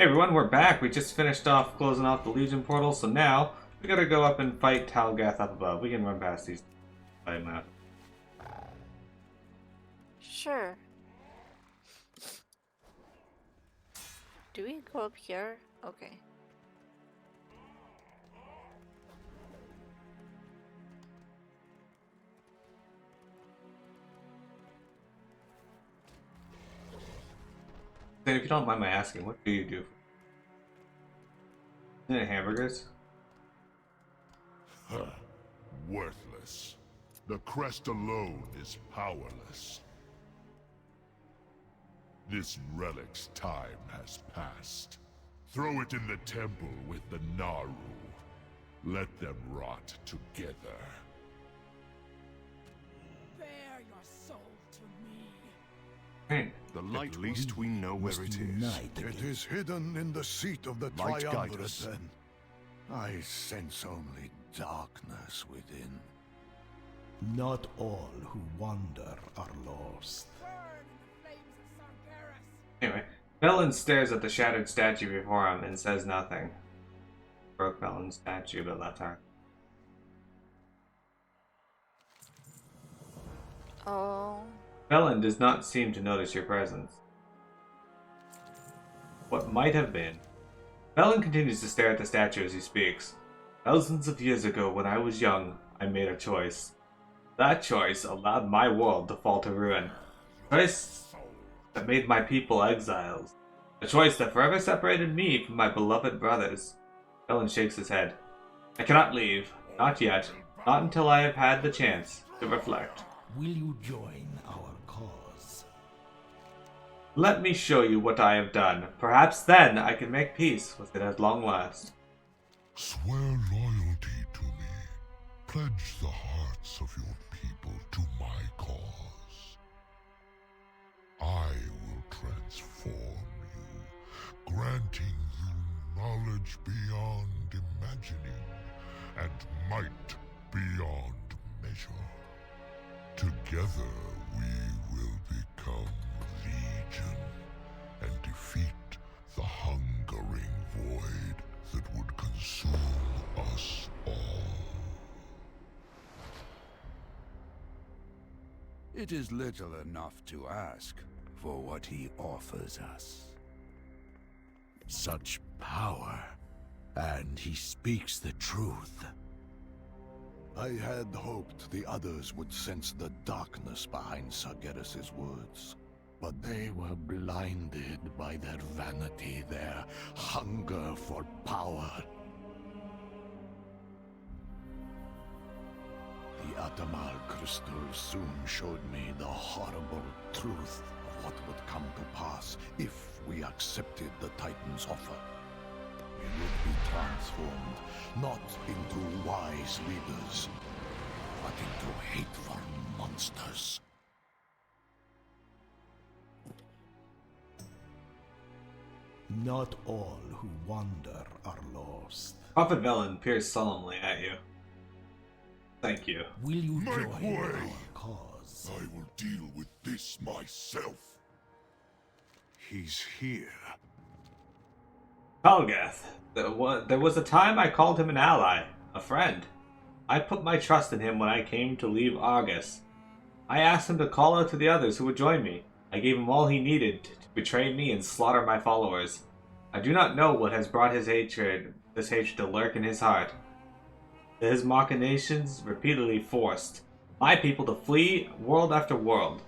Hey everyone, we're back. We just finished off closing off the Legion portal, so now we gotta go up and fight Talgath up above. We can run past these by map. Sure. Do we go up here? Okay. Then if you don't mind my asking, what do you do? Isn't it hamburgers? Huh. Worthless. The crest alone is powerless. This relic's time has passed. Throw it in the temple with the Naru. Let them rot together. Bear your soul to me. Hey, The light, at least we know where it is. It is hidden in the seat of the Light guide Triumvirate, us. then. I sense only darkness within. Not all who wander are lost. Burn in the flames of Sargeras. anyway, Bellin stares at the shattered statue before him and says nothing. Broke Bellin's statue, but left her. Oh. Bellin does not seem to notice your presence. What might have been. Bellin continues to stare at the statue as he speaks. Thousands of years ago, when I was young, I made a choice. That choice allowed my world to fall to ruin. A choice that made my people exiles. A choice that forever separated me from my beloved brothers. Bellin shakes his head. I cannot leave. Not yet. Not until I have had the chance to reflect. Will you join our cause? Let me show you what I have done. Perhaps then I can make peace with it at long last. Swear loyalty to me. Pledge the hearts of your people to my cause. I will transform you, granting you knowledge beyond imagining and might beyond measure. Together we will become legion and defeat the hungering void that would consume us all. It is little enough to ask for what he offers us. Such power, and he speaks the truth. I had hoped the others would sense the darkness behind Sargeras' words. But they were blinded by their vanity, their hunger for power. The Atamal crystal soon showed me the horrible truth of what would come to pass if we accepted the Titan's offer. We would be transformed, not into wise leaders, but into hateful monsters. Not all who wander are lost. Prophet Bellin peers solemnly at you. Thank you. Will you Make join way! our cause? I will deal with this myself. He's here. Talgath. There was a time I called him an ally, a friend. I put my trust in him when I came to leave Argus. I asked him to call out to the others who would join me. I gave him all he needed to betray me and slaughter my followers. I do not know what has brought this hatred to lurk in his heart. His machinations repeatedly forced my people to flee world after world.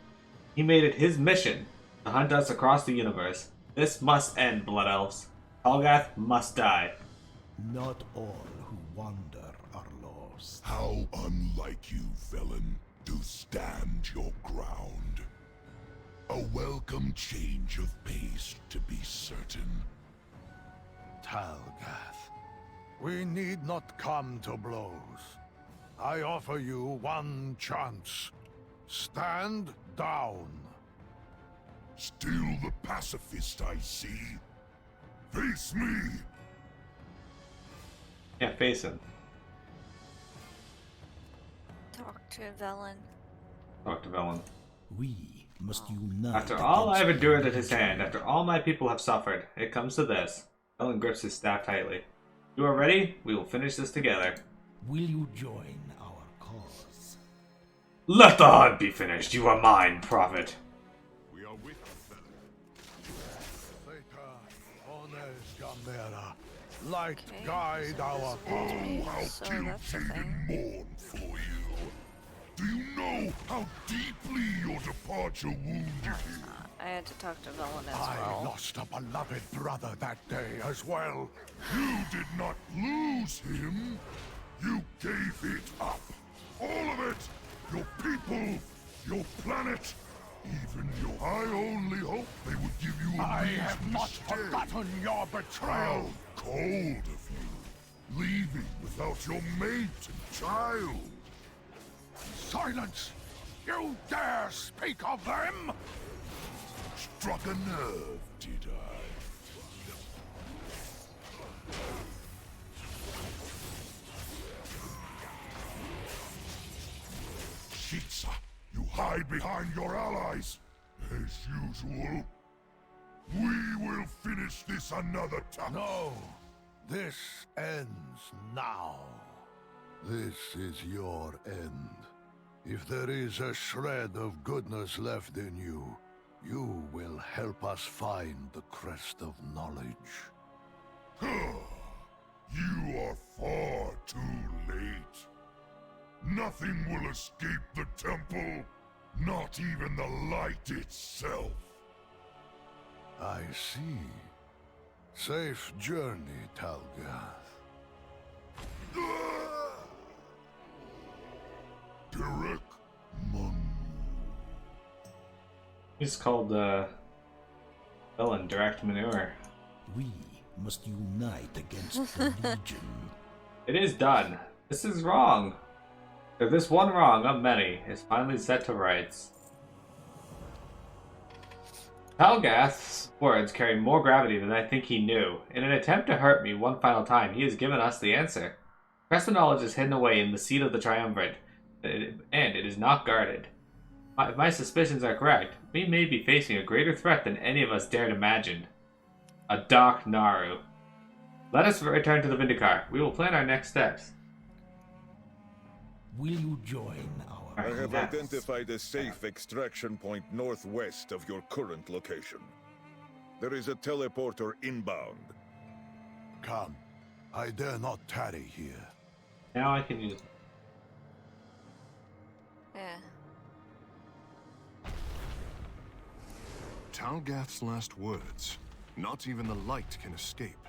He made it his mission to hunt us across the universe. This must end, Blood Elves. Talgath must die. Not all who wander are lost. How unlike you, villain, to stand your ground. A welcome change of pace, to be certain. Talgath, we need not come to blows. I offer you one chance. Stand down. Still the pacifist, I see. Face me! Can't face him. Talk to Velen. Talk to Velen. We must unite. After all I have against endured the at his Legion. hand, after all my people have suffered, it comes to this. Ellen grips his staff tightly. You are ready? We will finish this together. Will you join our cause? Let the hunt be finished. You are mine, prophet. We are with you, Light Okay, guide so our this must be- How so guilty that's the and thing. mourn for you. Do you know how deeply your departure wounded you? I had to talk to Velen as I well. lost a beloved brother that day as well. You did not lose him. You gave it up. All of it. Your people, your planet, even your... I only hope they would give you a I reason have to not stay. forgotten your How betrayal. cold of you. Leaving without your mate and child. Silence! You dare speak of them? Struck a nerve, did I? Shitsa, you hide behind your allies. As usual. We will finish this another time. No. This ends now. This is your end. If there is a shred of goodness left in you, you will help us find the crest of knowledge. You are far too late. Nothing will escape the temple, not even the light itself. I see. Safe journey, Talgath. Derek Munro. He's called, Villain Direct Manure. We must unite against the Legion. It is done. This is wrong. If this one wrong of many is finally set to rights. Talgath's words carry more gravity than I think he knew. In an attempt to hurt me one final time, he has given us the answer. Crest of knowledge is hidden away in the seat of the Triumvirate, and it is not guarded. If my suspicions are correct, we may be facing a greater threat than any of us dared imagine. A dark Naru. Let us return to the Vindicar. We will plan our next steps. Will you join our I have Yes. identified a safe extraction point northwest of your current location. There is a teleporter inbound. Come. I dare not tarry here. Now I can use. Yeah. Talgath's last words. Not even the light can escape.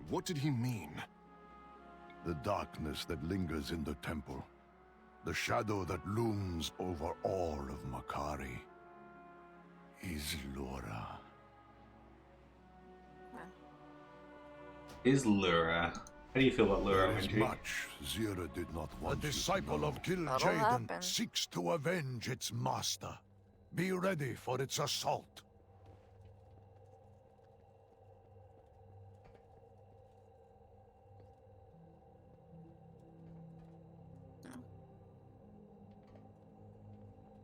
What did he mean? The darkness that lingers in the temple. The shadow that looms over all of Makari. Is Laura. Is Lura. How do you feel about Lura, There is Wintry? much Zira did not want. A disciple know. of Gil That'll Jaden happen. seeks to avenge its master. Be ready for its assault.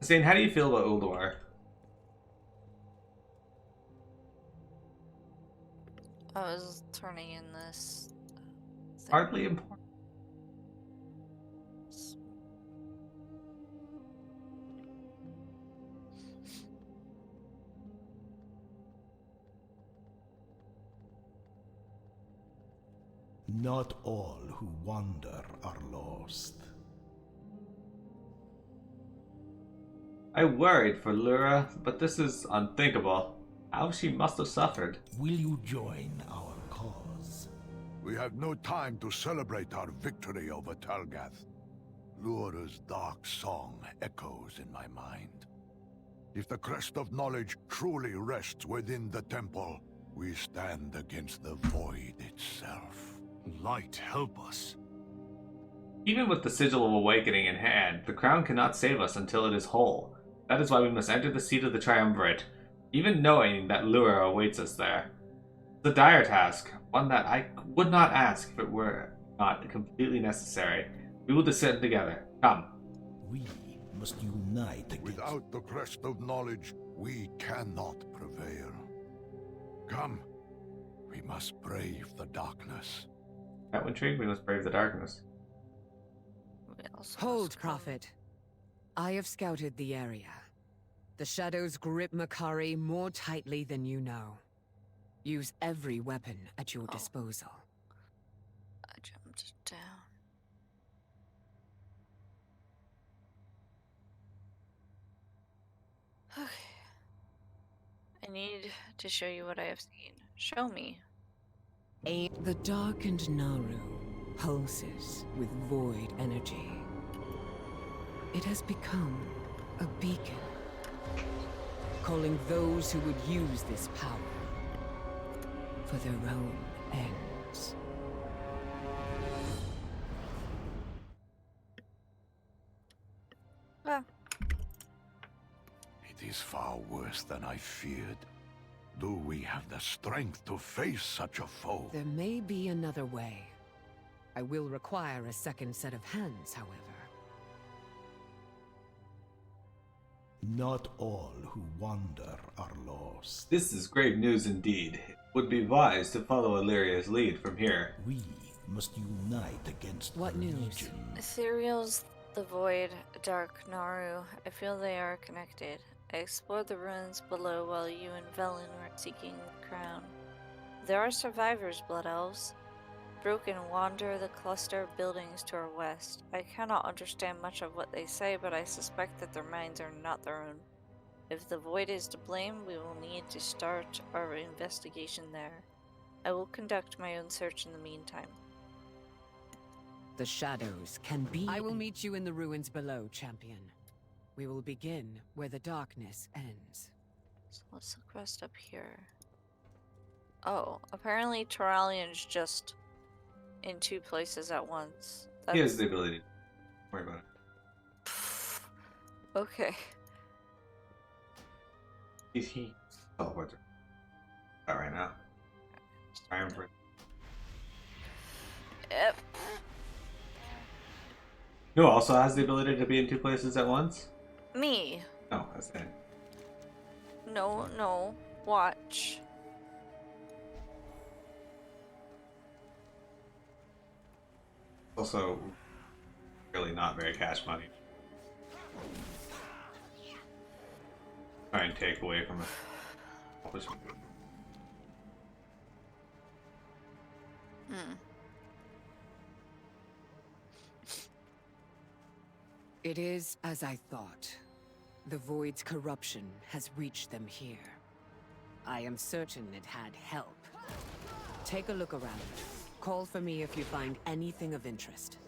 Zane, how do you feel about Ulduar? I was turning in this thing. Hardly important. Not all who wander are lost. I worried for Lura, but this is unthinkable. How she must have suffered. Will you join our cause? We have no time to celebrate our victory over Talgath. Lura's dark song echoes in my mind. If the crest of knowledge truly rests within the temple, we stand against the void itself. Light, help us. Even with the Sigil of Awakening in hand, the crown cannot save us until it is whole. That is why we must enter the seat of the Triumvirate, even knowing that Lura awaits us there. It's a dire task, one that I would not ask if it were not completely necessary. We will descend together. Come. We must unite against... Without the crest of knowledge, we cannot prevail. Come, we must brave the darkness. That one tree, we must brave the darkness. We also Hold, must come- Prophet. I have scouted the area. The shadows grip Makari more tightly than you know. Use every weapon at your disposal. I jumped down. Okay. I need to show you what I have seen. Show me. The darkened Naru pulses with void energy. It has become a beacon, calling those who would use this power for their own ends. Ah, It is far worse than I feared. Do we have the strength to face such a foe? There may be another way. I will require a second set of hands, however. Not all who wander are lost. This is grave news indeed. It would be wise to follow Alleria's lead from here. We must unite against What the news? Legion. Ethereal's the Void, Dark Naru. I feel they are connected. I explored the ruins below while you and Velen were seeking the crown. There are survivors, Blood Elves. Broken wander the cluster of buildings to our west. I cannot understand much of what they say, but I suspect that their minds are not their own. If the Void is to blame, we will need to start our investigation there. I will conduct my own search in the meantime. The shadows can be... I will meet you in the ruins below, champion. We will begin where the darkness ends. So let's look rest up here. Oh, apparently Turalian's just in two places at once. He has the ability. Don't worry about it. Okay. He teleports. Not right now. Time for. Yep. No, also has the ability to be in two places at once? Me. No, that's it. No, no. Watch. Also, really not very cash money. Try and take away from it. It is as I thought. The Void's corruption has reached them here. I am certain it had help. Take a look around. Call for me if you find anything of interest.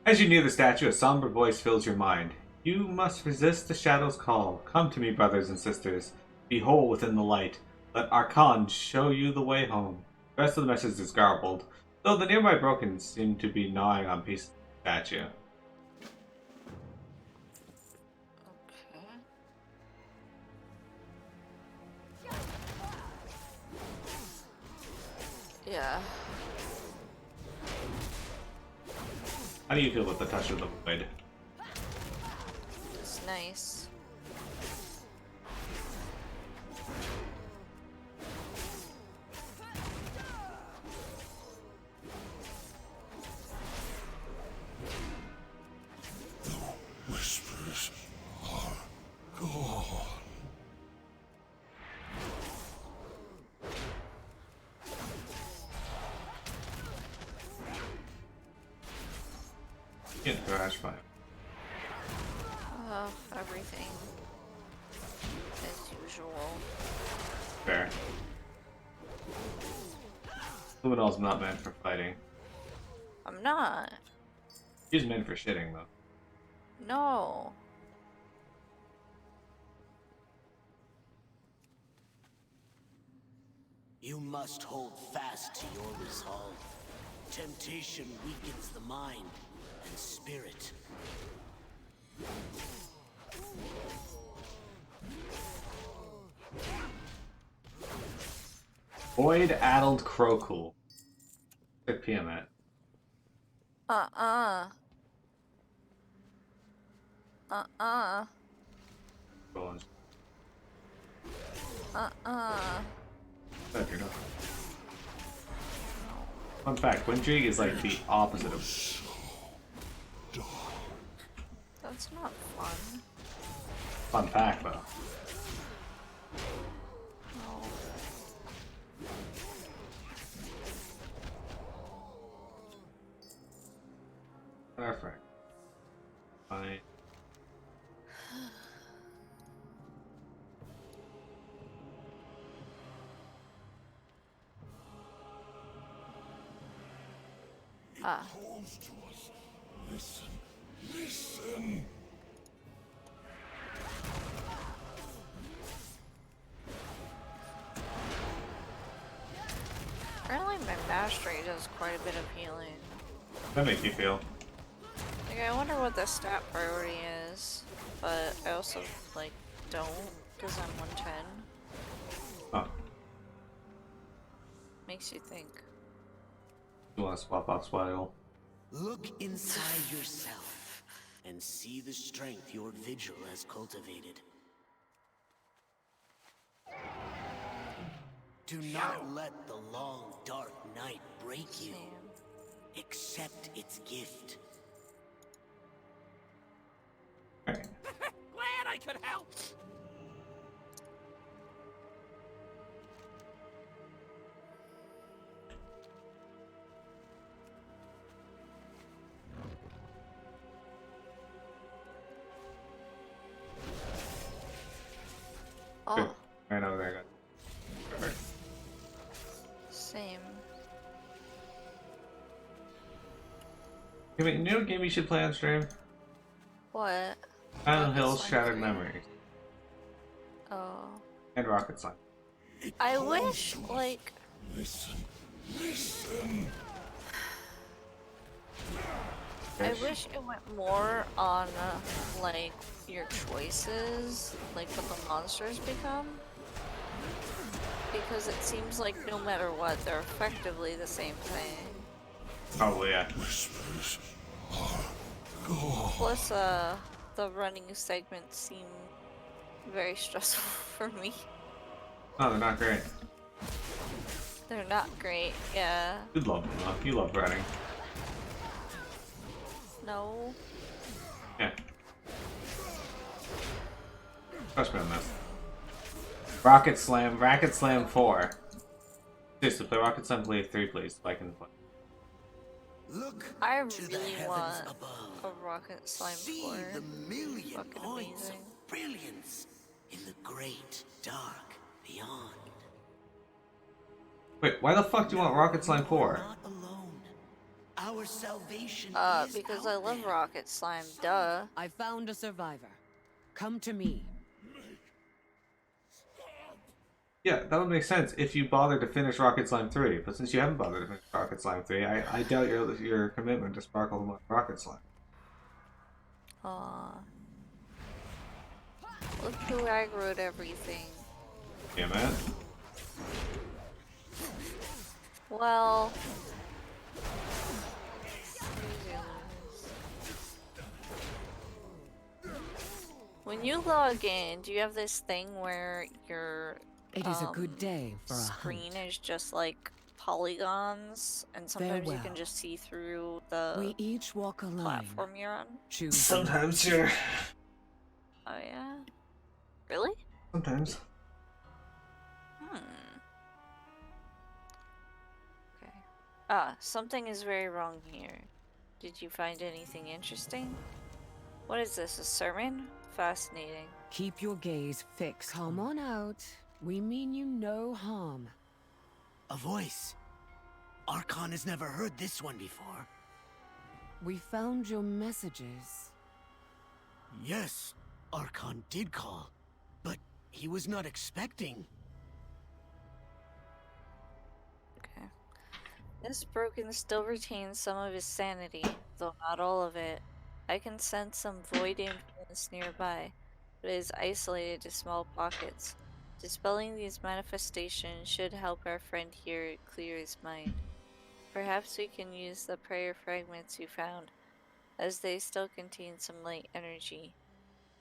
As you near the statue, a somber voice fills your mind. You must resist the shadow's call. Come to me, brothers and sisters. Be whole within the light. Let Archon show you the way home. The rest of the message is garbled, though the nearby brokens seem to be gnawing on pieces of the statue. Okay. Yeah. How do you feel with the touch of the void? It's nice. Whispers are gone. Get thrashed by him. Everything. As usual. Fair. Luminol's not meant for fighting. I'm not. He's meant for shitting, though. No. You must hold fast to your resolve. Temptation weakens the mind and spirit. Void-addled Crocool. 6 p.m. at. Uh-uh. Uh-uh. Going. Uh-uh. There you go. Fun fact, Windrig is like the opposite of That's not fun. fun fact though. No. Perfect. Fine. Ah. Calls to us. Listen, listen. Apparently my mastery does quite a bit of healing. That makes you feel. Like, I wonder what the stat priority is, but I also, like, don't, because I'm 110. Oh, Makes you think. you want to swap out Swile? Look inside yourself and see the strength your vigil has cultivated. Do not let the long, dark night break you. Same. Accept its gift. Alright. Glad I could help! Good. Oh, Right over there, guys. Perfect. same. You know what game you should play on stream? What? Silent Rocket Hills Slime Shattered 3? Memories. Oh. And Rocket Slime. I wish, like... Listen, listen. I wish it went more on, like, your choices, like what the monsters become. Because it seems like no matter what, they're effectively the same thing. Probably, yeah. Whispers. Plus, the running segments seem very stressful for me. No, they're not great. They're not great, yeah. You love them though. You love running. No. Yeah. Trust me on this. Rocket Slam 4. Seriously, play Rocket Slam Play 3, please, so I can play. Look I to the really heavens want above. a Rocket Slime See 4. the million Fucking points amazing. of brilliance in the great dark beyond. Wait, why the fuck do you want Rocket Slime 4? Not alone. Our salvation is Because out I love there. Rocket Slime, duh. I found a survivor. Come to me. Yeah, that would make sense if you bothered to finish Rocket Slime 3, but since you haven't bothered to finish Rocket Slime 3, I doubt your commitment to Sparkle and Rocket Slime. Aw. Look who aggroed everything. Yeah, man. Well... When you log in, do you have this thing where your It is a good day for a screen hunt. is just like polygons, and sometimes you can Farewell. just see through the We each walk a line. platform you're on? Choose Sometimes, sure. Oh yeah? Really? Sometimes. Hmm. Okay. Ah, something is very wrong here. Did you find anything interesting? What is this, a sermon? Fascinating. Keep your gaze fixed. Come on out. We mean you no harm. A voice. Archon has never heard this one before. We found your messages. Yes, Archon did call, but he was not expecting. Okay. This broken still retains some of his sanity, though not all of it. I can sense some void influence nearby, but it is isolated to small pockets. Dispelling these manifestations should help our friend here clear his mind. Perhaps we can use the prayer fragments you found, as they still contain some light energy.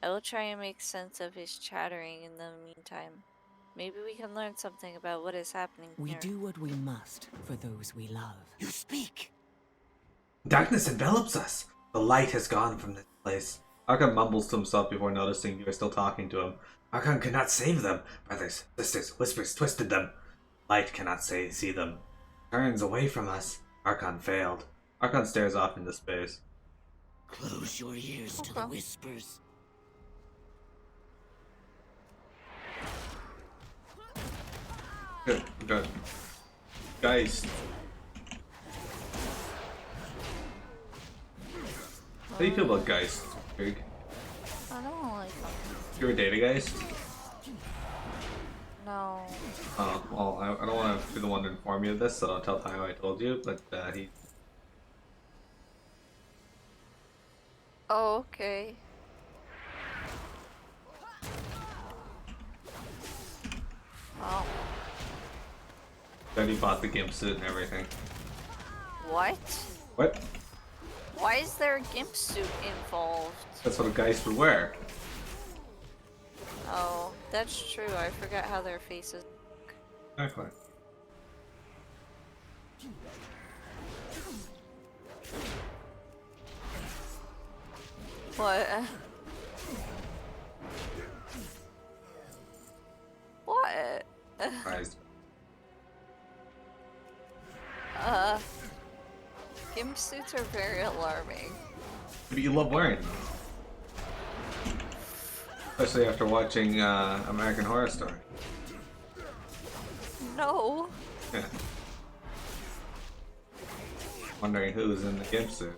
I will try and make sense of his chattering in the meantime. Maybe we can learn something about what is happening We here. do what we must for those we love. You speak. Darkness envelops us. The light has gone from this place. Archon mumbles to himself before noticing you are still talking to him. Archon cannot save them. Brothers, sisters, whispers twisted them. Light cannot see them. Turns away from us. Archon failed. Archon stares off into space. Close your ears to the whispers. Good. Geist. How do you feel about Geist, Krieg? I don't like him. You ever date a Geist? No. Well, I don't want to be the one to inform you of this, so don't tell Tayo I told you, but he... Oh, okay. Oh. That he bought the gimp suit and everything. What? What? Why is there a gimp suit involved? That's what a Geist would wear. Oh, that's true. I forgot how their faces look. Exactly. What? What? Surprised. Gimp suits are very alarming. But you love wearing them. Especially after watching American Horror Story. No. Yeah. Wondering who's in the gimp suit.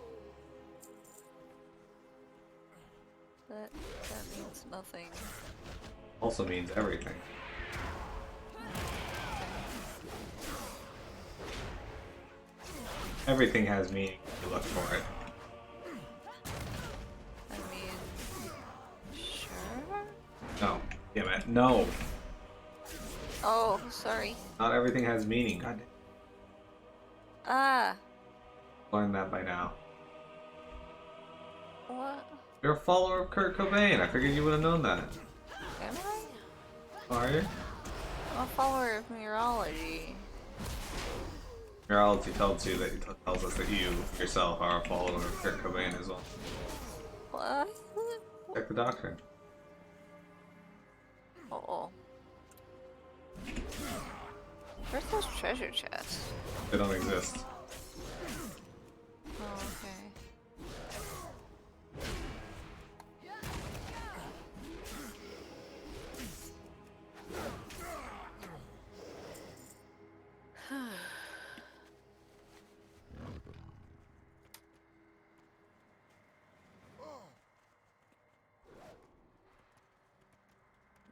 That means nothing. Also means everything. Everything has meaning if you look for it. I mean, sure? No. Damn it. No. Oh, sorry. Not everything has meaning. God damn. Ah. Learned that by now. What? You're a follower of Kurt Cobain. I figured you would have known that. Am I? Are you? I'm a follower of Meaurology. Meaurology tells you that tells us that you yourself are a follower of Kurt Cobain as well. What? Check the doctrine. Uh-oh. Where's those treasure chests? They don't exist. Oh, okay.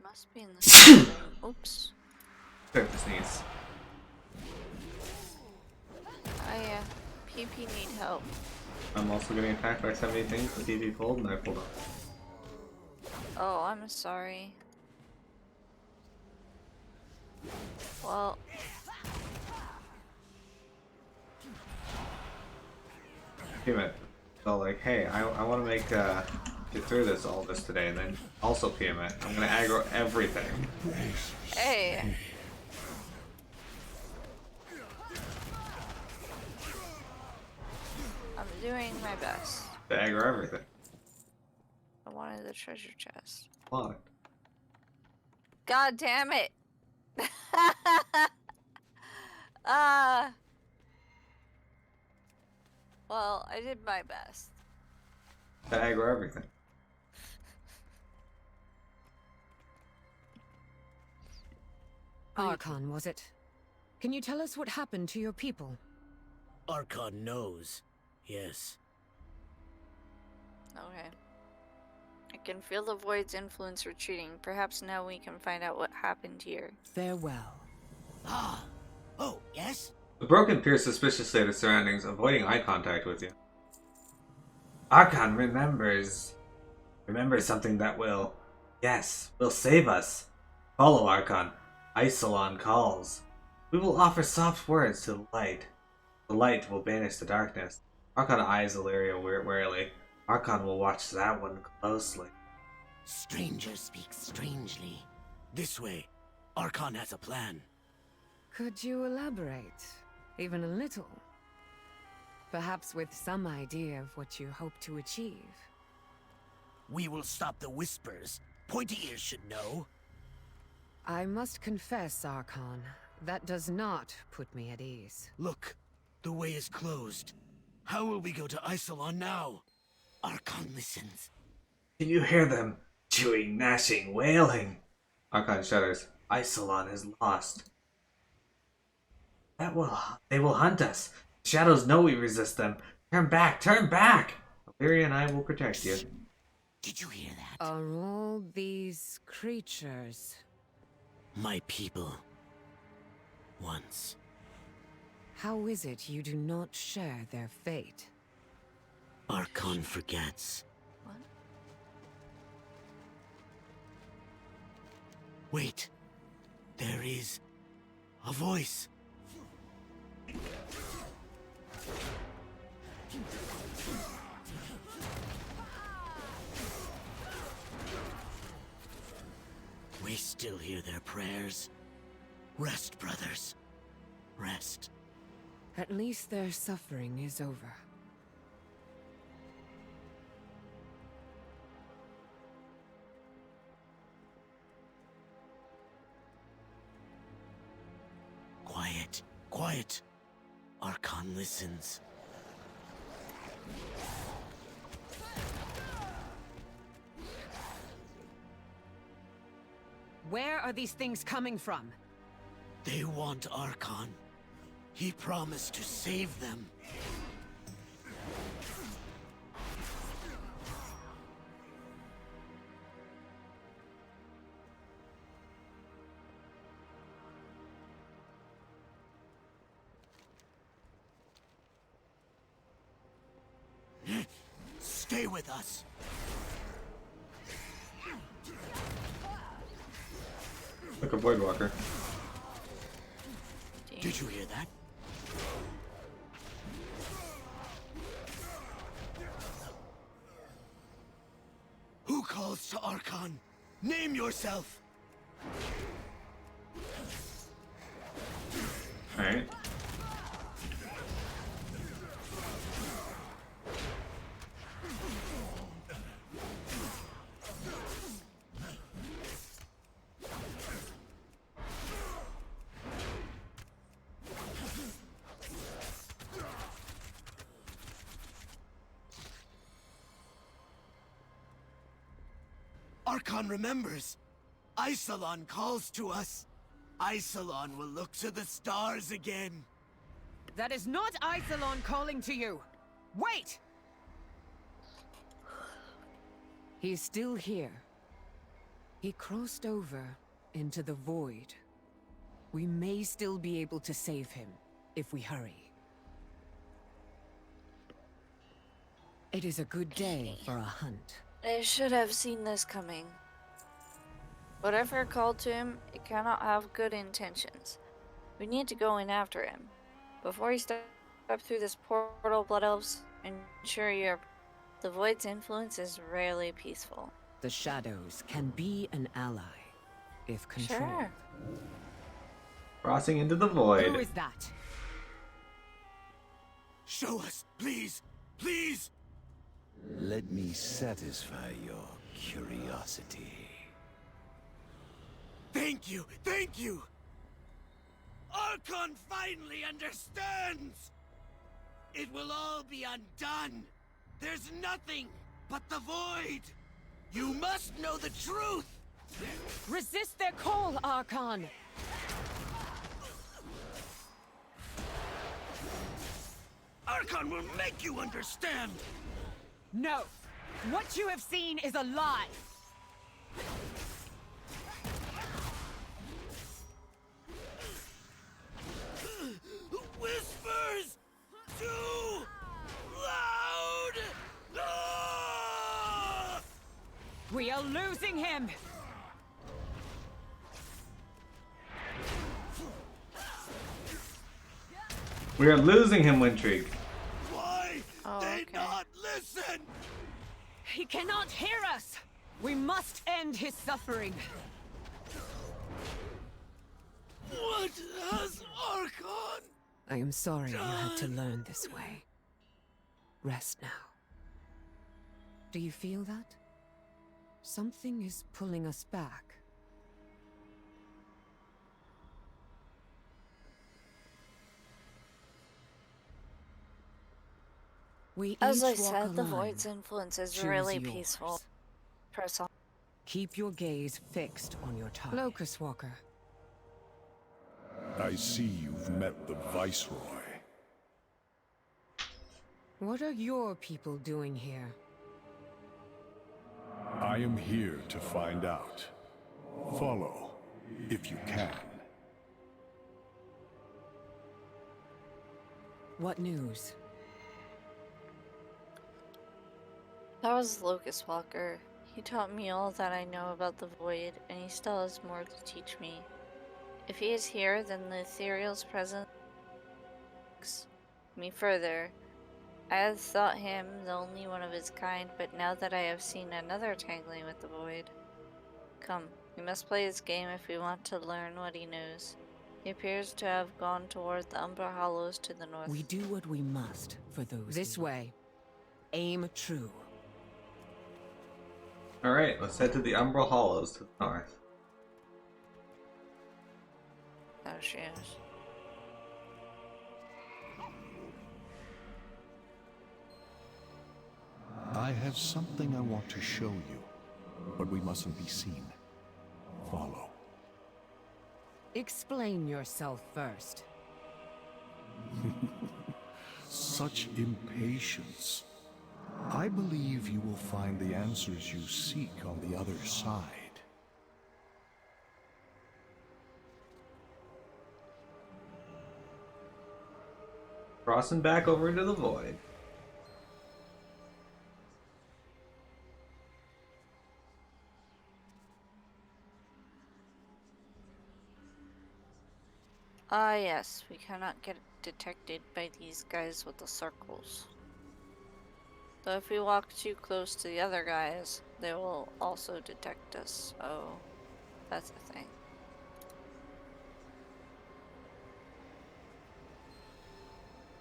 Must be in the oops. Check the sneeze. I PP need help. I'm also getting attacked by 70 things with DB pulled and I pulled up. Oh, I'm sorry. Well, Damn it. So like, hey, I want to make get through all this today, and then also PM it. I'm gonna aggro everything. hey. I'm doing my best. To aggro everything. I wanted the treasure chest. Locked. God damn it! Well, I did my best. To aggro everything. Archon, was it? Can you tell us what happened to your people? Archon knows. Yes. Okay. I can feel the void's influence retreating. Perhaps now we can find out what happened here. Farewell. Ah. Oh, yes? The Broken peers suspiciously at his surroundings, avoiding eye contact with you. Archon remembers something that will save us. Follow Archon. Isolon calls. We will offer soft words to the light. The light will banish the darkness. Archon eyes Alleria warily. Archon will watch that one closely. Stranger speaks strangely. This way, Archon has a plan. Could you elaborate? Even a little? Perhaps with some idea of what you hope to achieve. We will stop the whispers. Pointy ears should know. I must confess, Archon, that does not put me at ease. Look, the way is closed. How will we go to Isolon now? Archon listens. Can you hear them? Chewing, gnashing, wailing. Archon shudders. Isolon is lost. They will hunt us. The shadows know we resist them. Turn back, turn back! Alleria and I will protect you. Did you hear that? Are all these creatures? My people. Once. How is it you do not share their fate? Archon forgets. What? Wait. There is a voice. We still hear their prayers. Rest, brothers. Rest. At least their suffering is over. Quiet, quiet. Archon listens. Where are these things coming from? They want Archon. He promised to save them. Stay with us. Like a Voidwalker. Did you hear that? Who calls to Archon? Name yourself! Alright. Archon remembers. Isolon calls to us. Isolon will look to the stars again. That is not Isolon calling to you! Wait! He's still here. He crossed over into the void. We may still be able to save him, if we hurry. It is a good day for a hunt. I should have seen this coming. Whatever called to him, it cannot have good intentions. We need to go in after him. Before he steps through this portal, Blood Elves, ensure the Void's influence is rarely peaceful. The shadows can be an ally, if controlled. Sure. Crossing into the void. Who is that? Show us, please, please! Let me satisfy your curiosity. Thank you, thank you! Archon finally understands! It will all be undone! There's nothing but the void! You must know the truth! Resist their call, Archon! Archon will make you understand! No! What you have seen is a lie! Whispers! Too loud! Ah! We are losing him! We are losing him, Wintrig. Why Oh, they okay. not listen? He cannot hear us! We must end his suffering. What has Archon? I am sorry you had to learn this way. Rest now. Do you feel that? Something is pulling us back. We As I each walk said, a the line. Void's influence is Choose really yours. peaceful. Press on. Keep your gaze fixed on your target. Locust Walker. I see you've met the Viceroy. What are your people doing here? I am here to find out. Follow, if you can. What news? That was Locust Walker. He taught me all that I know about the Void, and he still has more to teach me. If he is here, then the Ethereal's presence takes me further. I had thought him the only one of his kind, but now that I have seen another tangling with the Void. Come, we must play his game if we want to learn what he knows. He appears to have gone toward the Umbra Hollows to the north. We do what we must for those. This way. Aim true. Alright, let's head to the Umbral Hollows to the north. Oh, she is. I have something I want to show you, but we mustn't be seen. Follow. Explain yourself first. Such impatience. I believe you will find the answers you seek on the other side. Crossing back over into the Void. Ah, yes, we cannot get detected by these guys with the circles. Though if we walk too close to the other guys, they will also detect us. Oh, that's the thing.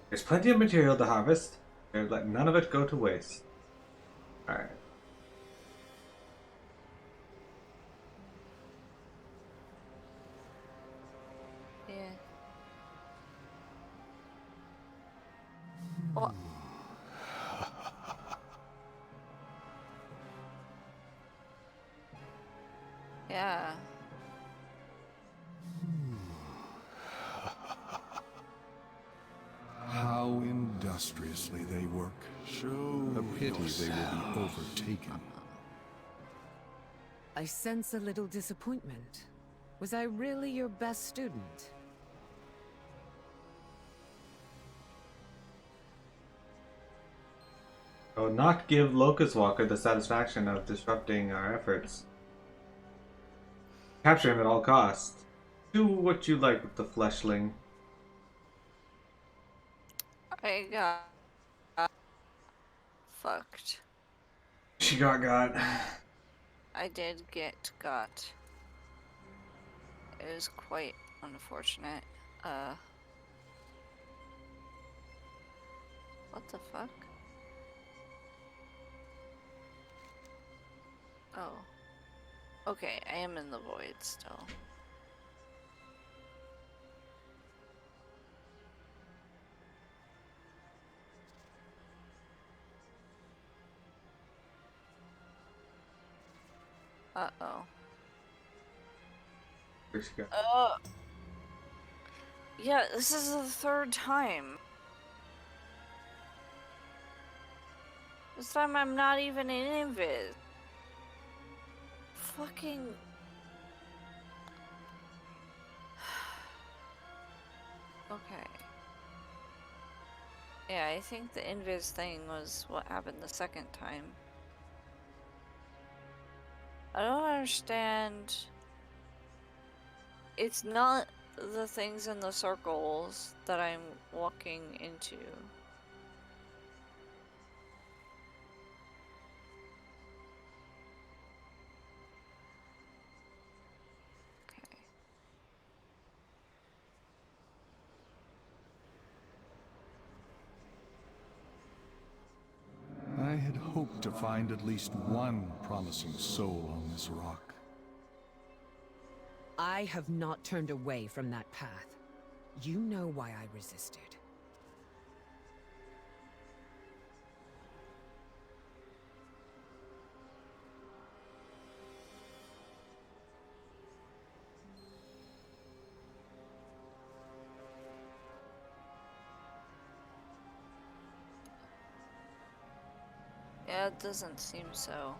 There's plenty of material to harvest. Better let none of it go to waste. Alright. Yeah. What? Yeah. How industriously they work. A pity they will be overtaken. I sense a little disappointment. Was I really your best student? I will not give Locust Walker the satisfaction of disrupting our efforts. Capture him at all costs. Do what you like with the fleshling. I got fucked. She got. I did get got. It was quite unfortunate. What the fuck? Oh. Okay, I am in the void still. Uh-oh. Where's she go? Yeah, this is the third time. This time I'm not even in invis. Fucking... Okay. Yeah, I think the invis thing was what happened the second time. I don't understand. It's not the things in the circles that I'm walking into. Okay. I had hoped to find at least one promising soul on this rock. I have not turned away from that path. You know why I resisted. Yeah, it doesn't seem so.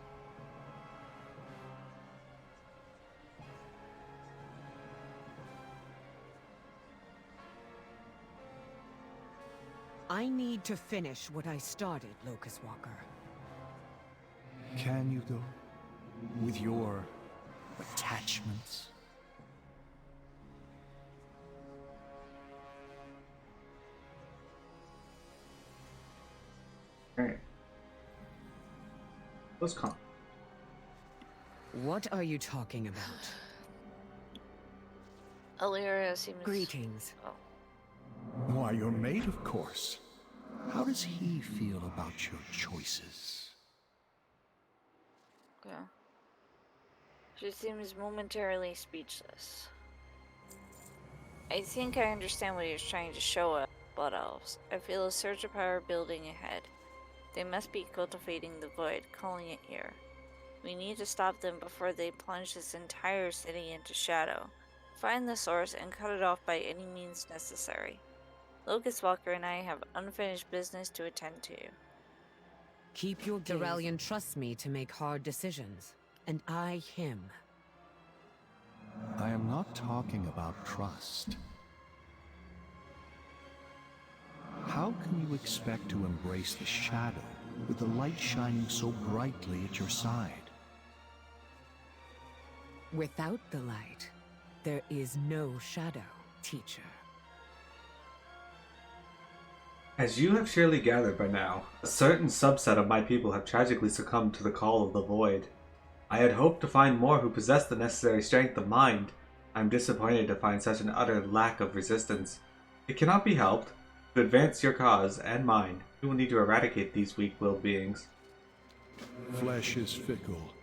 I need to finish what I started, Locust Walker. Can you, though? With your attachments? Alright. Let's come. What are you talking about? Alleria seems... Greetings. Oh. Why, your mate, of course. How does he feel about your choices? Yeah. She seems momentarily speechless. I think I understand what he was trying to show us, Blood Elves. I feel a surge of power building ahead. They must be cultivating the void, calling it here. We need to stop them before they plunge this entire city into shadow. Find the source and cut it off by any means necessary. Locust Walker and I have unfinished business to attend to. Keep your gaze. Duralian trusts me to make hard decisions, and I him. I am not talking about trust. How can you expect to embrace the shadow with the light shining so brightly at your side? Without the light, there is no shadow, teacher. As you have surely gathered by now, a certain subset of my people have tragically succumbed to the call of the void. I had hoped to find more who possessed the necessary strength of mind. I am disappointed to find such an utter lack of resistance. It cannot be helped. To advance your cause and mine, you will need to eradicate these weak-willed beings. Flesh is fickle,